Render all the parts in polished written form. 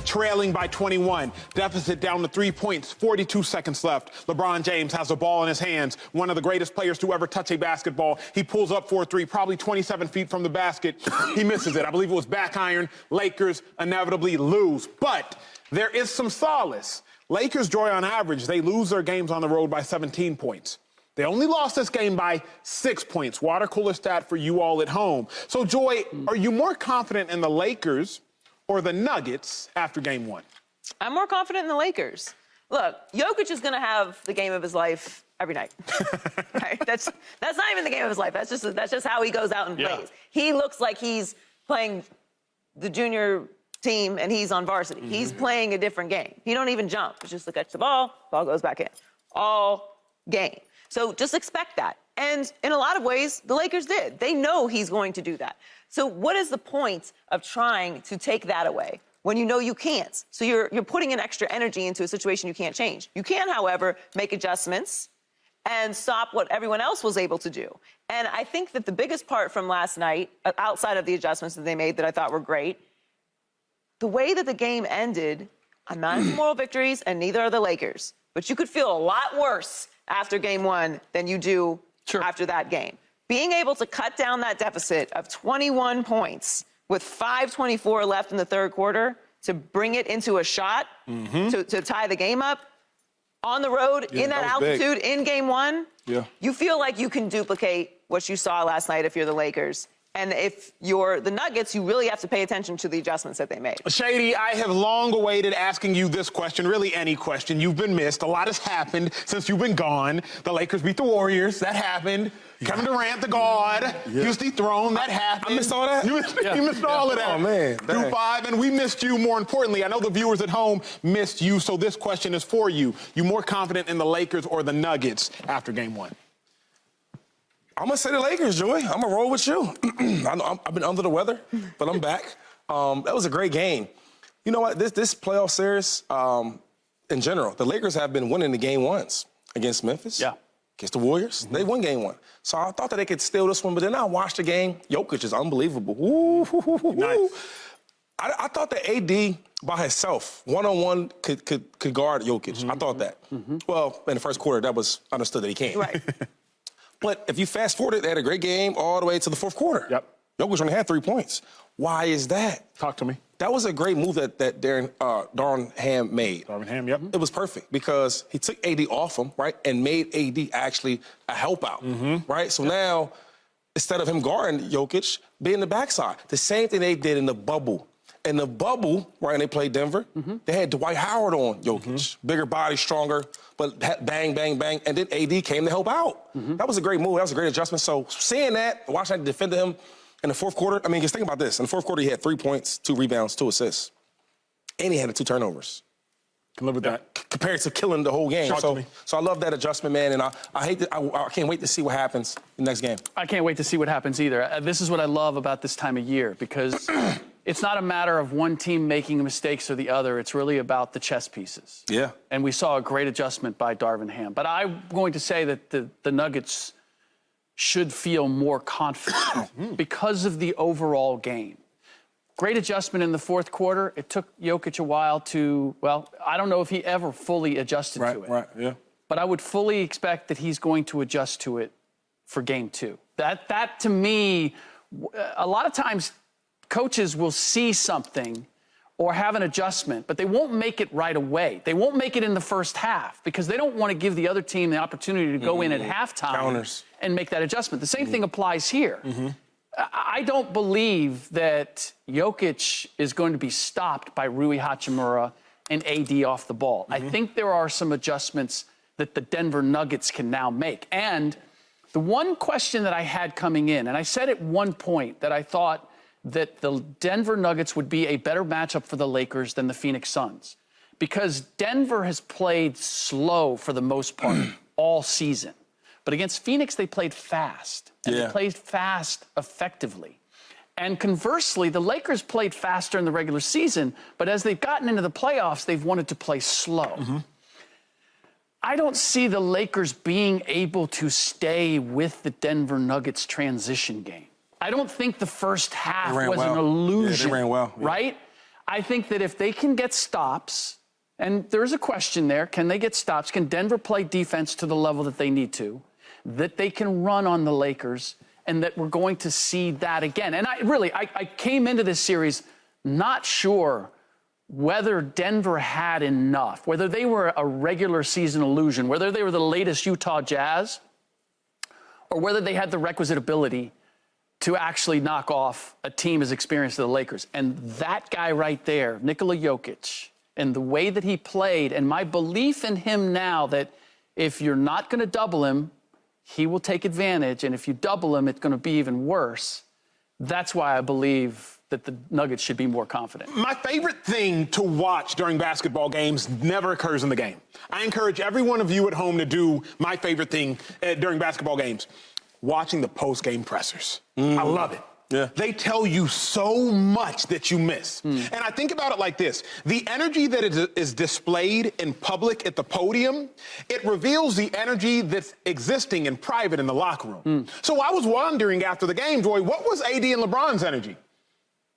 trailing by 21. Deficit down to 3 points, 42 seconds left. LeBron James has the ball in his hands, one of the greatest players to ever touch a basketball. He pulls up for a three, probably 27 feet from the basket. He misses it. I believe it was back iron. Lakers inevitably lose. But there is some solace. Lakers, Joy, on average, they lose their games on the road by 17 points. They only lost this game by 6 points. Water cooler stat for you all at home. So, Joy, are you more confident in the Lakers or the Nuggets after game one? I'm more confident in the Lakers. Look, Jokic is going to have the game of his life every night. Right? That's not even the game of his life. That's just how he goes out and plays. He looks like he's playing the junior team and he's on varsity. He's playing a different game. He don't even jump. It's just to catch the ball goes back in. All game. So just expect that. And in a lot of ways, the Lakers did. They know he's going to do that. So what is the point of trying to take that away when you know you can't? So you're putting an extra energy into a situation you can't change. You can, however, make adjustments and stop what everyone else was able to do. And I think that the biggest part from last night, outside of the adjustments that they made that I thought were great, the way that the game ended, I'm not into moral victories, and neither are the Lakers. But you could feel a lot worse after game one than you do after that game. Being able to cut down that deficit of 21 points with 5:24 left in the third quarter to bring it into a shot to tie the game up on the road in that altitude in game one, you feel like you can duplicate what you saw last night if you're the Lakers. And if you're the Nuggets, you really have to pay attention to the adjustments that they made. Shady, I have long awaited asking you this question, really any question. You've been missed. A lot has happened since you've been gone. The Lakers beat the Warriors. That happened. Kevin Durant, the God, he was dethroned. That happened. I missed all that? You missed all of that. Oh, man. Through five, and we missed you more importantly. I know the viewers at home missed you, so this question is for you. You more confident in the Lakers or the Nuggets after game one? I'm going to say the Lakers, Joy. I'm going to roll with you. I've been under the weather, but I'm back. That was a great game. You know what? This playoff series, in general, the Lakers have been winning the game once against Memphis. Against the Warriors. They won game one. So I thought that they could steal this one, but then I watched the game. Jokic is unbelievable. Nice. I thought that AD by himself, one-on-one, could guard Jokic. I thought that. Well, in the first quarter, that was understood that he can't. Right. But if you fast forward it, they had a great game all the way to the fourth quarter. Jokic only had 3 points. Why is that? Talk to me. That was a great move that Darvin Ham made. Darvin Ham, yep. It was perfect because he took AD off him, right, and made AD actually a help out, right? So now, instead of him guarding Jokic, be in the backside. The same thing they did in the bubble. In the bubble, right, and they played Denver, they had Dwight Howard on Jokic. Bigger body, stronger, but bang, bang, bang. And then AD came to help out. That was a great move. That was a great adjustment. So seeing that, watching that defend him in the fourth quarter, I mean, just think about this. In the fourth quarter, he had 3 points, 2 rebounds, 2 assists. And he had 2 turnovers. Can live with that. Compared to killing the whole game. So I love that adjustment, man, and I can't wait to see what happens in the next game. I can't wait to see what happens either. This is what I love about this time of year, because it's not a matter of one team making mistakes or the other. It's really about the chess pieces. And we saw a great adjustment by Darvin Ham. But I'm going to say that the Nuggets should feel more confident because of the overall game. Great adjustment in the fourth quarter. It took Jokic a while to, well, I don't know if he ever fully adjusted to it. But I would fully expect that he's going to adjust to it for game two. That to me, a lot of times coaches will see something or have an adjustment, but they won't make it right away. They won't make it in the first half because they don't want to give the other team the opportunity to go in at halftime and make that adjustment. The same thing applies here. I don't believe that Jokic is going to be stopped by Rui Hachimura and AD off the ball. I think there are some adjustments that the Denver Nuggets can now make. And the one question that I had coming in, and I said at one point that I thought that the Denver Nuggets would be a better matchup for the Lakers than the Phoenix Suns, because Denver has played slow for the most part all season. But against Phoenix, they played fast, and they played fast effectively. And conversely, the Lakers played faster in the regular season, but as they've gotten into the playoffs, they've wanted to play slow. I don't see the Lakers being able to stay with the Denver Nuggets transition game. I don't think the first half was an illusion, they ran well, right? I think that if they can get stops, and there's a question there, can they get stops? Can Denver play defense to the level that they need to? That they can run on the Lakers, and that we're going to see that again. And I came into this series not sure whether Denver had enough, whether they were a regular season illusion, whether they were the latest Utah Jazz, or whether they had the requisite ability to actually knock off a team as experienced as the Lakers. And that guy right there, Nikola Jokic, and the way that he played, and my belief in him now that if you're not going to double him, he will take advantage, and if you double him, it's going to be even worse. That's why I believe that the Nuggets should be more confident. My favorite thing to watch during basketball games never occurs in the game. I encourage every one of you at home to do my favorite thing during basketball games, watching the post-game pressers. I love it. Yeah. They tell you so much that you miss. And I think about it like this. The energy that is displayed in public at the podium, it reveals the energy that's existing in private in the locker room. So I was wondering after the game, Joy, what was AD and LeBron's energy?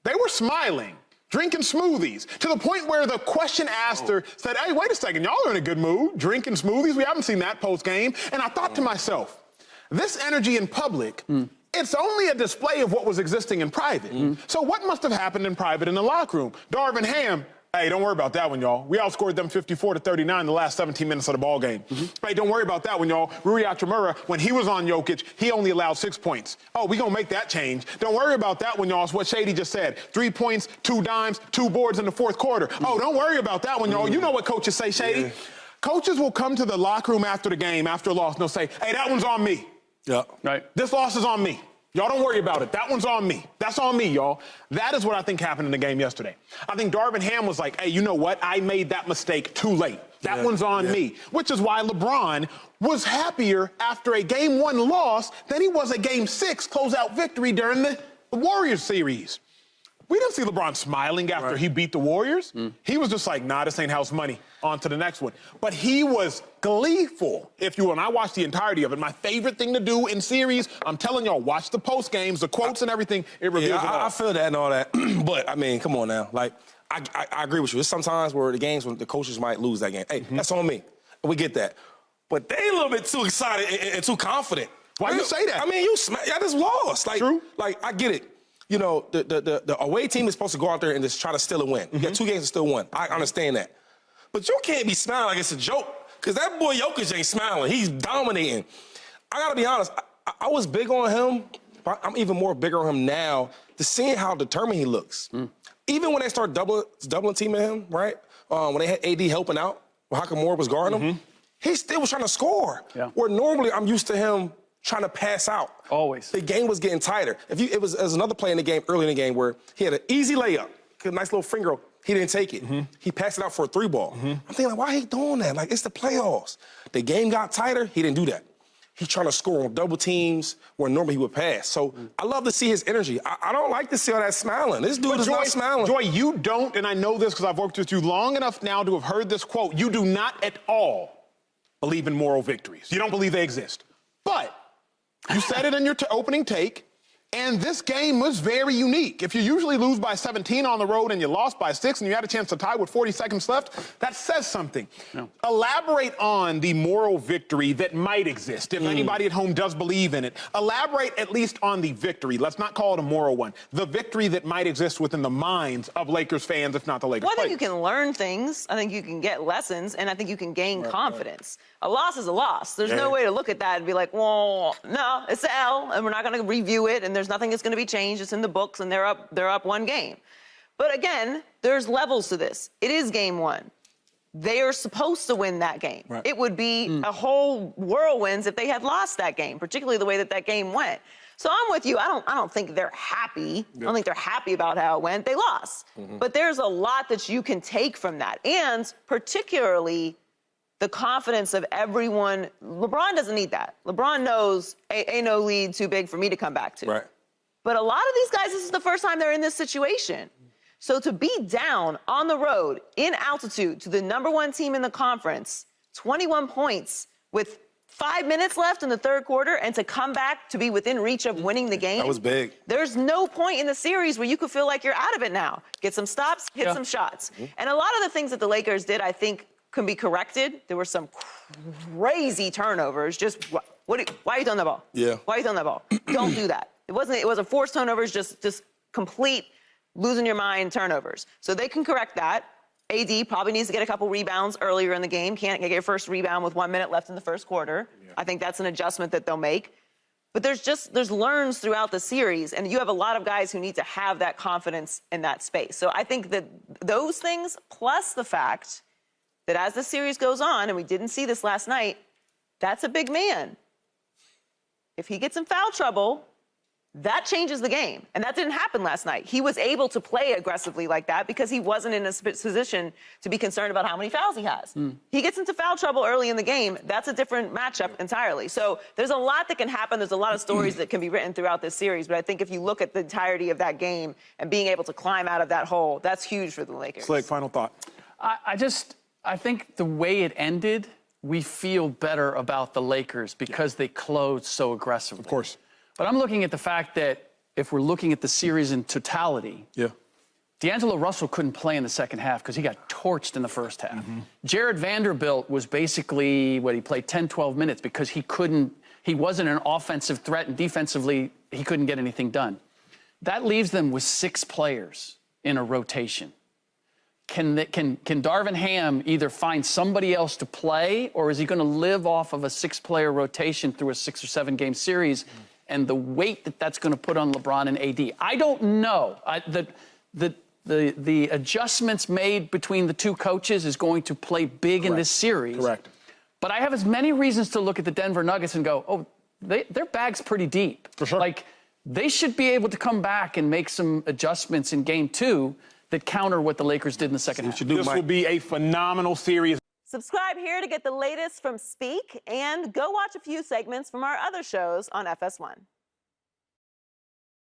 They were smiling, drinking smoothies, to the point where the question asker said, hey, wait a second, y'all are in a good mood, drinking smoothies. We haven't seen that post-game. And I thought to myself, this energy in public, it's only a display of what was existing in private. So what must have happened in private in the locker room? Darvin Ham, hey, don't worry about that one, y'all. We outscored them 54-39 in the last 17 minutes of the ball game. Hey, don't worry about that one, y'all. Rui Hachimura, when he was on Jokic, he only allowed 6 points. Oh, we gonna make that change. Don't worry about that one, y'all. It's what Shady just said. 3 points, 2 dimes, 2 boards in the fourth quarter. Oh, don't worry about that one, y'all. You know what coaches say, Shady. Coaches will come to the locker room after the game, after a loss, and they'll say, hey, that one's on me. Yeah. Right. This loss is on me. Y'all don't worry about it. That one's on me. That's on me, y'all. That is what I think happened in the game yesterday. I think Darvin Ham was like, hey, you know what? I made that mistake too late. That one's on me. Which is why LeBron was happier after a Game 1 loss than he was a Game 6 closeout victory during the Warriors series. We didn't see LeBron smiling after he beat the Warriors. He was just like, nah, this ain't house money. On to the next one. But he was gleeful, if you will. And I watched the entirety of it. My favorite thing to do in series, I'm telling y'all, watch the post games, the quotes and everything. It reveals it all. I feel that and all that. But, I mean, come on now. Like, I agree with you. There's sometimes where the games when the coaches might lose that game. Hey, that's on me. We get that. But they a little bit too excited and too confident. Why you say that? I mean, y'all just lost. Like, True. Like, I get it. You know, the away team is supposed to go out there and just try to steal a win. You got 2 games to still win. I understand that. But you can't be smiling like it's a joke, because that boy Jokic ain't smiling. He's dominating. I got to be honest. I was big on him, but I'm even more bigger on him now to seeing how determined he looks. Even when they start doubling teaming him, right? When they had AD helping out, when Hachimura was guarding him, he still was trying to score. Yeah. Where normally I'm used to him trying to pass out. Always. The game was getting tighter. It was another play in the game, early in the game, where he had an easy layup, a nice little finger. He didn't take it. He passed it out for a 3-ball. I'm thinking, like, why he doing that? Like, it's the playoffs. The game got tighter. He didn't do that. He's trying to score on double teams where normally he would pass. So I love to see his energy. I don't like to see all that smiling. This dude is not smiling. Joy, you don't, and I know this because I've worked with you long enough now to have heard this quote. You do not at all believe in moral victories. You don't believe they exist. But you said it in your opening take. And this game was very unique. If you usually lose by 17 on the road and you lost by 6 and you had a chance to tie with 40 seconds left, that says something. No. Elaborate on the moral victory that might exist, if anybody at home does believe in it. Elaborate at least on the victory. Let's not call it a moral one. The victory that might exist within the minds of Lakers fans, if not the Lakers players. Well, I think players. you can learn things. I think you can get lessons, and I think you can gain confidence. A loss is a loss. There's no way to look at that and be like, well, no, it's an L, and we're not going to review it, and there's nothing that's going to be changed. It's in the books, and they're up 1 game. But again, there's levels to this. It is Game 1. They are supposed to win that game. Right. It would be a whole whirlwind if they had lost that game, particularly the way that game went. So I'm with you. I don't think they're happy. I don't think they're happy about how it went. They lost. But there's a lot that you can take from that, and particularly the confidence of everyone. LeBron doesn't need that. LeBron knows ain't no lead too big for me to come back to. Right. But a lot of these guys, this is the first time they're in this situation. So to be down on the road in altitude to the #1 team in the conference, 21 points with 5 minutes left in the third quarter and to come back to be within reach of winning the game. That was big. There's no point in the series where you could feel like you're out of it now. Get some stops, hit some shots. And a lot of the things that the Lakers did, I think, can be corrected. There were some crazy turnovers. Just why are you throwing that ball? Yeah. Why are you throwing that ball? Don't do that. It wasn't forced turnovers, just complete losing your mind turnovers. So they can correct that. AD probably needs to get a couple rebounds earlier in the game. Can't get your first rebound with 1 minute left in the first quarter. Yeah. I think that's an adjustment that they'll make. But there's learns throughout the series, and you have a lot of guys who need to have that confidence in that space. So I think that those things, plus the fact that as the series goes on, and we didn't see this last night, that's a big man. If he gets in foul trouble, that changes the game. And that didn't happen last night. He was able to play aggressively like that because he wasn't in a position to be concerned about how many fouls he has. He gets into foul trouble early in the game. That's a different matchup entirely. So there's a lot that can happen. There's a lot of stories that can be written throughout this series. But I think if you look at the entirety of that game and being able to climb out of that hole, that's huge for the Lakers. Slick, final thought. I think the way it ended, we feel better about the Lakers because they closed so aggressively. Of course. But I'm looking at the fact that if we're looking at the series in totality, D'Angelo Russell couldn't play in the second half because he got torched in the first half. Jared Vanderbilt was basically, he played 10, 12 minutes because he wasn't an offensive threat, and defensively, he couldn't get anything done. That leaves them with 6 players in a rotation. Can Darvin Ham either find somebody else to play, or is he going to live off of a 6-player rotation through a 6 or 7 game series? And the weight that's going to put on LeBron and AD. I don't know. The adjustments made between the two coaches is going to play big in this series. Correct. But I have as many reasons to look at the Denver Nuggets and go, oh, their bag's pretty deep. For sure. Like, they should be able to come back and make some adjustments in Game 2 that counter what the Lakers did in the second half. This will be a phenomenal series. Subscribe here to get the latest from Speak, and go watch a few segments from our other shows on FS1.